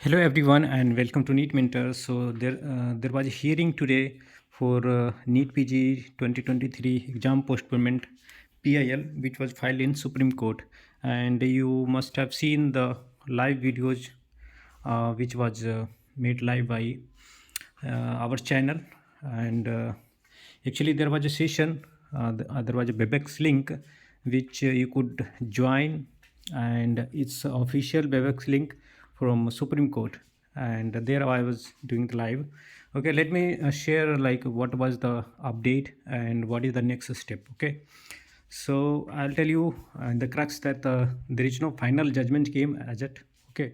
Hello everyone and welcome to NEET Mentor. So there was a hearing today for NEET PG 2023 exam postponement PIL, which was filed in Supreme Court, and you must have seen the live videos which was made live by our channel. And actually there was a session, there was a Webex link which you could join, and it's official Webex link from Supreme Court, and there I was doing the live. Okay, let me share like what was the update and what is the next step. Okay, so I'll tell you the crux that there is no final judgment came as it. Okay,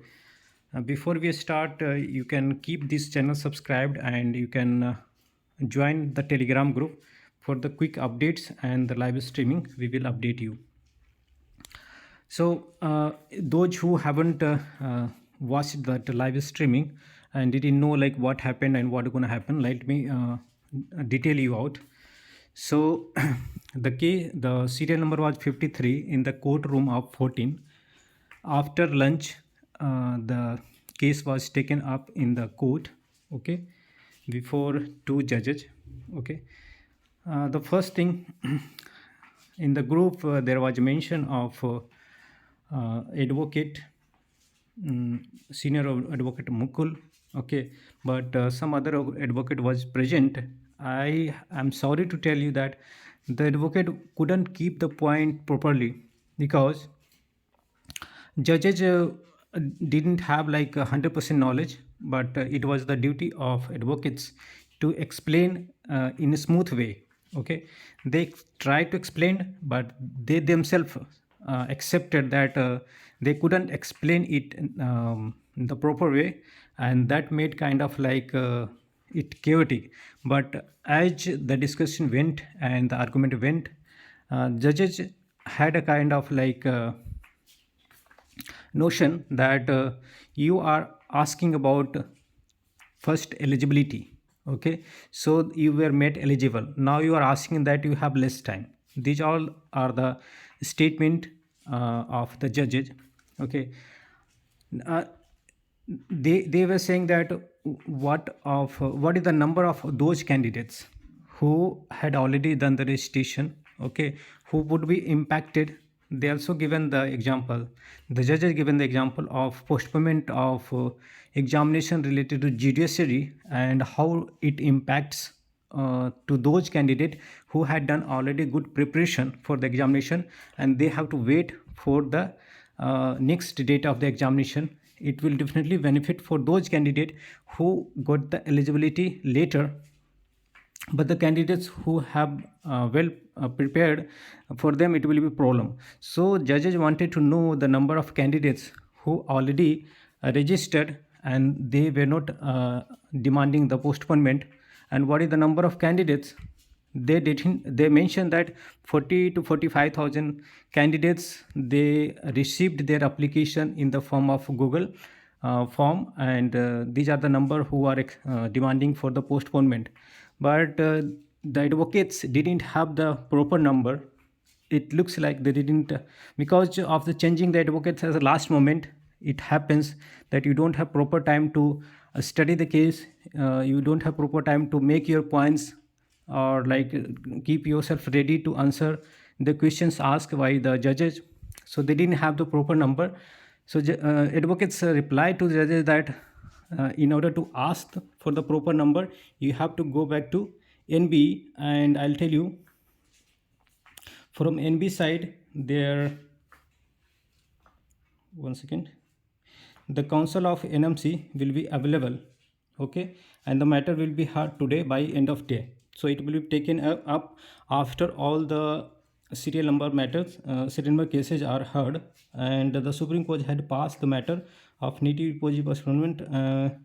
before we start, you can keep this channel subscribed, and you can join the Telegram group for the quick updates and the live streaming. We will update you. So those who haven't watched that live streaming and didn't know like what happened and what going to happen, let me detail you out. So the serial number was 53 in the courtroom of 14. After lunch, the case was taken up in the court. Okay, before two judges. Okay, the first thing in the group there was a mention of advocate, senior advocate Mukul. Okay, but some other advocate was present. I am sorry to tell you that the advocate couldn't keep the point properly because judges didn't have like 100% knowledge, but it was the duty of advocates to explain in a smooth way. Okay, they tried to explain, but they themselves accepted that they couldn't explain it in the proper way, and that made kind of like it chaotic. But as the discussion went and the argument went, judges had a kind of like notion that you are asking about first eligibility. Okay, so you were made eligible, now you are asking that you have less time. These all are the statement of the judges. Okay, uh, they were saying that what is the number of those candidates who had already done the registration. Okay, who would be impacted. They also given the example, the judges given the example of postponement of examination related to judiciary and how it impacts to those candidates who had done already good preparation for the examination, and they have to wait for the next date of the examination. It will definitely benefit for those candidates who got the eligibility later, but the candidates who have well prepared, for them it will be problem. So judges wanted to know the number of candidates who already registered and they were not demanding the postponement, and what is the number of candidates. They mentioned that 40 to 45,000 candidates, they received their application in the form of Google form, and these are the number who are demanding for the postponement. But the advocates didn't have the proper number. It looks like they didn't, because of the changing the advocates as a last moment. It happens that you don't have proper time to study the case, you don't have proper time to make your points, or like keep yourself ready to answer the questions asked by the judges. So they didn't have the proper number. So advocates reply to the judges that in order to ask for the proper number, you have to go back to NB, and I'll tell you from NB side there. One second. The counsel of NMC will be available. Okay, and the matter will be heard today by end of day. So it will be taken up after all the serial number matters, serial number cases are heard, and the Supreme Court had passed the matter of NEET PG postponement.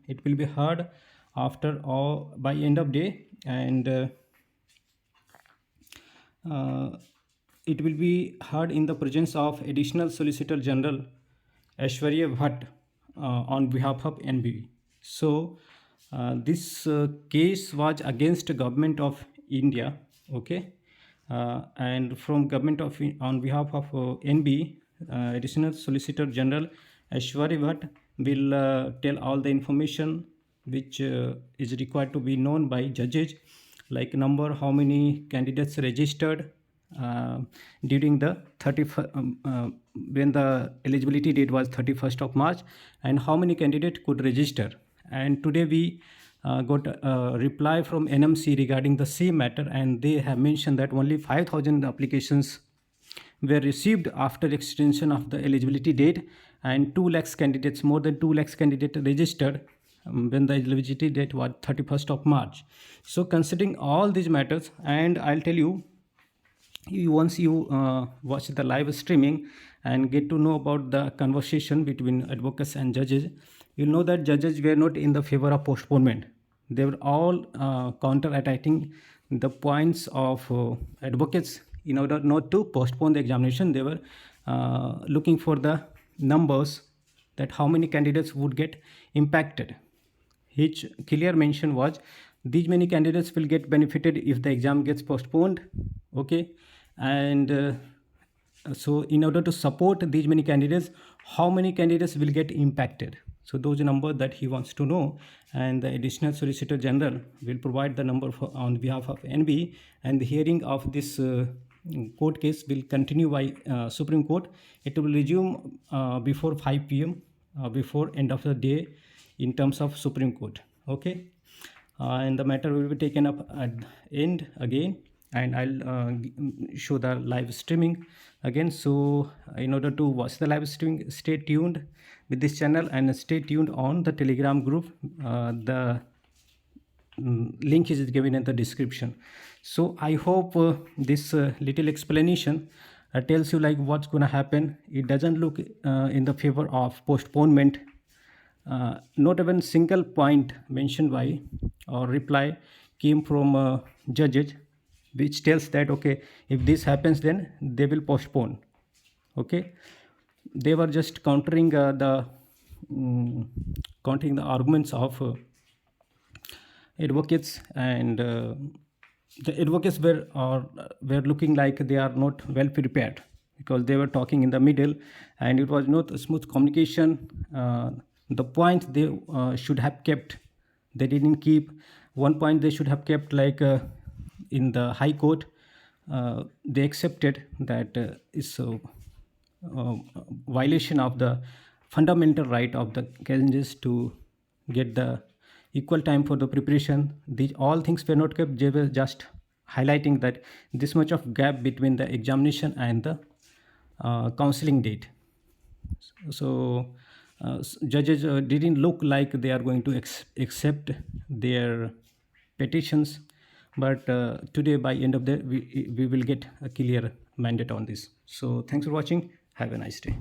It will be heard after all by end of day, and it will be heard in the presence of Additional Solicitor General Aishwarya Bhatt on behalf of NBV. So this case was against government of India. Okay, and from government of on behalf of NB, Additional Solicitor General Aishwarya Bhatt, will tell all the information which is required to be known by judges, like number, how many candidates registered uh, during the 31st when the eligibility date was 31st of March, and how many candidates could register. And today we got a reply from NMC regarding the same matter, and they have mentioned that only 5,000 applications were received after extension of the eligibility date, and 2 lakhs candidates, more than 2 lakhs candidates registered when the eligibility date was 31st of March. So considering all these matters, and I'll tell you, once you watch the live streaming and get to know about the conversation between advocates and judges, you'll know that judges were not in the favor of postponement. They were all counter-attacking the points of advocates in order not to postpone the examination. They were looking for the numbers, that how many candidates would get impacted. His clear mention was these many candidates will get benefited if the exam gets postponed. Okay, and so in order to support these many candidates, how many candidates will get impacted? So those are numbers that he wants to know, and the additional solicitor general will provide the number on behalf of NB, and the hearing of this court case will continue by Supreme Court. It will resume before 5 p.m. Before end of the day in terms of Supreme Court. Okay, and the matter will be taken up at end again, and I'll show the live streaming again. So in order to watch the live streaming, stay tuned with this channel and stay tuned on the Telegram group. The link is given in the description. So I hope this little explanation tells you like what's going to happen. It doesn't look in the favor of postponement. Not even single point mentioned by or reply came from judges which tells that okay, if this happens then they will postpone. Okay, they were just countering the arguments of advocates, and the advocates were looking like they are not well prepared because they were talking in the middle and it was not a smooth communication. The point they should have kept, they didn't keep. One point they should have kept, like in the High Court, they accepted that is a violation of the fundamental right of the candidates to get the equal time for the preparation. These all things were not kept. They were just highlighting that this much of gap between the examination and the counseling date. So judges didn't look like they are going to accept their petitions, but today by end of the we will get a clear mandate on this. So thanks for watching. Have a nice day.